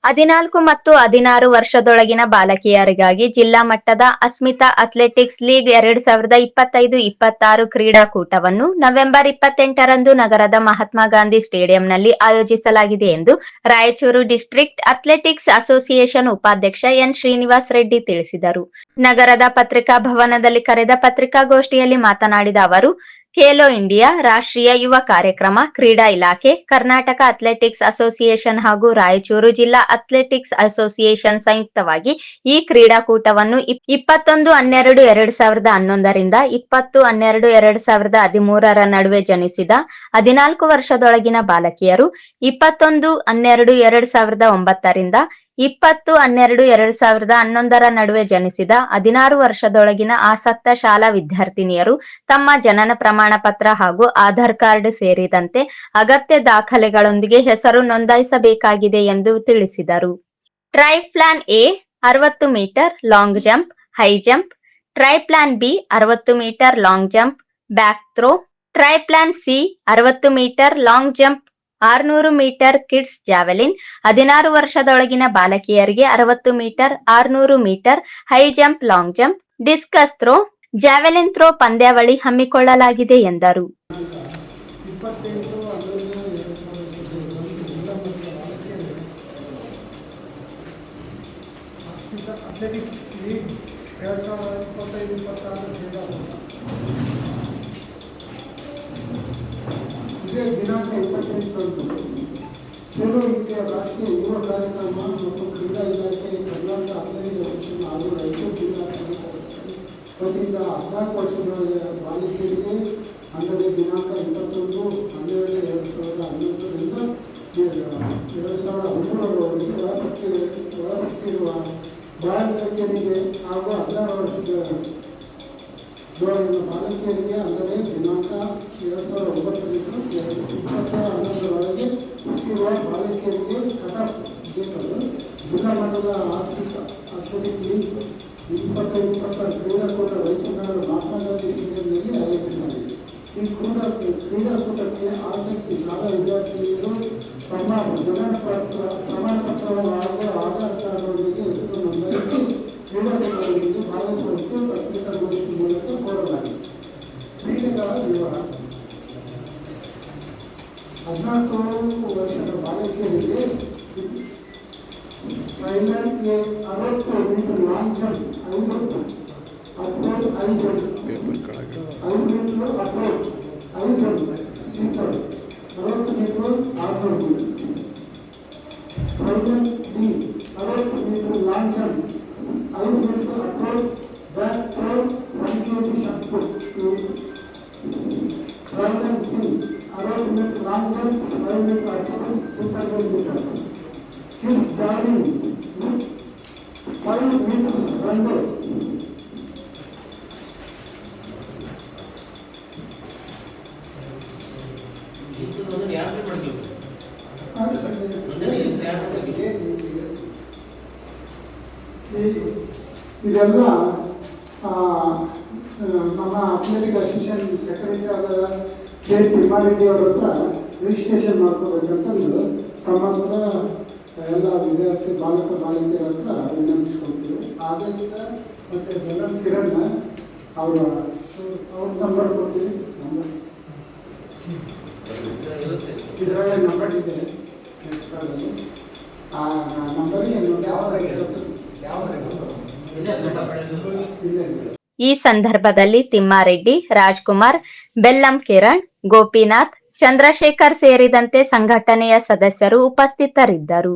14 ಮತ್ತು 16 ವರ್ಷದೊಳಗಿನ ಬಾಲಕಿಯರಿಗಾಗಿ ಜಿಲ್ಲಾ ಮಟ್ಟದ ಅಸ್ಮಿತಾ ಅಥ್ಲೆಟಿಕ್ಸ್ ಲೀಗ್ 2025-26 ಕ್ರೀಡಾಕೂಟವನ್ನು ನವೆಂಬರ್ 28ರಂದು ನಗರದ ಮಹಾತ್ಮ ಗಾಂಧಿ ಸ್ಟೇಡಿಯಂನಲ್ಲಿ ಆಯೋಜಿಸಲಾಗಿದೆ ಎಂದು ರಾಯಚೂರು ಡಿಸ್ಟ್ರಿಕ್ಟ್ ಅಥ್ಲೆಟಿಕ್ಸ್ ಅಸೋಸಿಯೇಷನ್ ಉಪಾಧ್ಯಕ್ಷ ಎನ್ ಶ್ರೀನಿವಾಸ್ ರೆಡ್ಡಿ ತಿಳಿಸಿದರು. ನಗರದ ಪತ್ರಿಕಾ ಭವನದಲ್ಲಿ ಕರೆದ ಪತ್ರಿಕಾಗೋಷ್ಠಿಯಲ್ಲಿ ಮಾತನಾಡಿದ ಅವರು, ಖೇಲೋ ಇಂಡಿಯಾ ರಾಷ್ಟ್ರೀಯ ಯುವ ಕಾರ್ಯಕ್ರಮ, ಕ್ರೀಡಾ ಇಲಾಖೆ, ಕರ್ನಾಟಕ ಅಥ್ಲೆಟಿಕ್ಸ್ ಅಸೋಸಿಯೇಷನ್ ಹಾಗೂ ರಾಯಚೂರು ಜಿಲ್ಲಾ ಅಥ್ಲೆಟಿಕ್ಸ್ ಅಸೋಸಿಯೇಷನ್ ಸಂಯುಕ್ತವಾಗಿ ಈ ಕ್ರೀಡಾಕೂಟವನ್ನು 21-12-2011 ರಿಂದ 20-12-2013 ನಡುವೆ ಜನಿಸಿದ 14 ವರ್ಷದೊಳಗಿನ ಬಾಲಕಿಯರು, 21-12-2009 ರಿಂದ 20-12-2011 ನಡುವೆ ಜನಿಸಿದ 16 ವರ್ಷದೊಳಗಿನ ಆಸಕ್ತ ಶಾಲಾ ವಿದ್ಯಾರ್ಥಿನಿಯರು ತಮ್ಮ ಜನನ ಪ್ರಮಾಣ ಪತ್ರ ಹಾಗೂ ಆಧಾರ್ ಕಾರ್ಡ್ ಸೇರಿದಂತೆ ಅಗತ್ಯ ದಾಖಲೆಗಳೊಂದಿಗೆ ಹೆಸರು ನೋಂದಾಯಿಸಬೇಕಾಗಿದೆ ಎಂದು ತಿಳಿಸಿದರು. Try plan A 60 metre long jump, high jump. Try plan B 60 metre long jump, back throw. Try plan C 60 metre long jump, 600 metre kids javelin. 16 ವರ್ಷದೊಳಗಿನ ಬಾಲಕಿಯರಿಗೆ 60 metre, 600 metre high jump, long jump, discus throw, javelin throw ಪಂದ್ಯಾವಳಿ ಹಮ್ಮಿಕೊಳ್ಳಲಾಗಿದೆ ಎಂದರು. ದಿನಾಂಕ 28ರಂದು Khelo India ರಾಷ್ಟ್ರೀಯ ಯುವ ಕಾರ್ಯಕ್ರಮ ಮತ್ತು ಕ್ರೀಡಾ ಇಲಾಖೆ ಕರ್ನಾಟಕ ಅಥ್ಲೆಟಿಕ್ಸ್ ಅಸೋಸಿಯೇಷನ್ ಹಾಗೂ ರಾಯಚೂರು ಜಿಲ್ಲಾ ವತಿಯಿಂದ 14 ವರ್ಷದ ಬಾಲಕಿಯರಿಗೆ ಅಂದರೆ ದಿನಾಂಕ 21-12-2011 ರಿಂದ 2013ರವರೆಗೆ ಒಳಪಟ್ಟಿರುವ ಬಾಲಕಿಯರಿಗೆ ಹಾಗೂ 16 ವರ್ಷದ ಬಾಲಕಿಯರಿಗೆ ಅಂದರೆ ದಿನಾಂಕ 2009ರಿಂದ 2011ರವರೆಗೆ ಇರುವ ಬಾಲಕಿಯರಿಗೆ ಕಟಾಫ್ ಜಿಲ್ಲಾ ಮಟ್ಟದ ಅಥ್ಲೆಟಿಕ್ ಲೀಗ್ 2020 ಕ್ರೀಡಾಕೂಟ ರಾಯಚೂರಿನ ಮಹಾತ್ಮ ಗಾಂಧಿ ಸ್ಟೇಡಿಯಂನಲ್ಲಿ ಆಯೋಜಿಸಲಾಗಿದೆ. ಈ ಕ್ರೀಡಾಕೂಟಕ್ಕೆ ಆಸಕ್ತಿ ಶಾಲಾ ವಿದ್ಯಾರ್ಥಿಗಳು ತಮ್ಮ ಜನನ ಪ್ರಮಾಣ ಪತ್ರ ಹಾಗೂ ಆಧಾರ್ ಕಾರ್ಡ್ಗಳೊಂದಿಗೆ ಹೆಸರು ನೋಂದಾಯಿಸಿ ಕ್ರೀಡಾಕೂಟಗಳಿಗೆ ಭಾಗವಹಿಸುವಂತೆ ಪತ್ರಿಕಾಗೋಷ್ಠಿ ಮೂಲಕ ಕೋರಲಾಗಿದೆ. ಕ್ರೀಡೆಗಳ ವಿವರ: 14 ವರ್ಷದ ಬಾಲಕಿಯರಿಗೆ trainer A 60 metre long jump, 5 approach, 5 jump, 5 metre approach, 5 jump, scissor, 60 metre, 600 metre. Trainer B 60 metre long jump, 5 metre approach, back throw, 1 kg shot put. Trainer C 60 metre long jump, 5 metre approach, 600 meters. Kids javelin, 5 meters runway. ಇದೆಲ್ಲ ನಮ್ಮ athletic association secretary ಆದ K Thimmareddy ಅವರ ಹತ್ರ registration ಮಾಡ್ಕೋಬೇಕಂತಂದು ತಮ್ಮ ಹತ್ರ ಎಲ್ಲ ವಿದ್ಯಾರ್ಥಿ ಬಾಲಕಿಯರ ಹತ್ರ ವಿನಂತಿಸ್ಕೊಳ್ತೀವಿ. ಆದ್ದರಿಂದ ಮತ್ತು ಜಗನ್ ಕಿರಣ್ ಅವ್ರ ನಂಬರ್ ಕೊಡ್ತೀವಿ. ಇದರೊಳಗೆ ನಂಬರ್ ಇದೆ, ಆ ನಂಬರಿಗೆ ಈ ಸಂದರ್ಭದಲ್ಲಿ ತಿಮ್ಮಾರೆಡ್ಡಿ, ರಾಜ್ಕುಮಾರ್, ಬೆಲ್ಲಂ ಕಿರಣ್, ಗೋಪಿನಾಥ್, ಚಂದ್ರಶೇಖರ್ ಸೇರಿದಂತೆ ಸಂಘಟನೆಯ ಸದಸ್ಯರು ಉಪಸ್ಥಿತರಿದ್ದರು.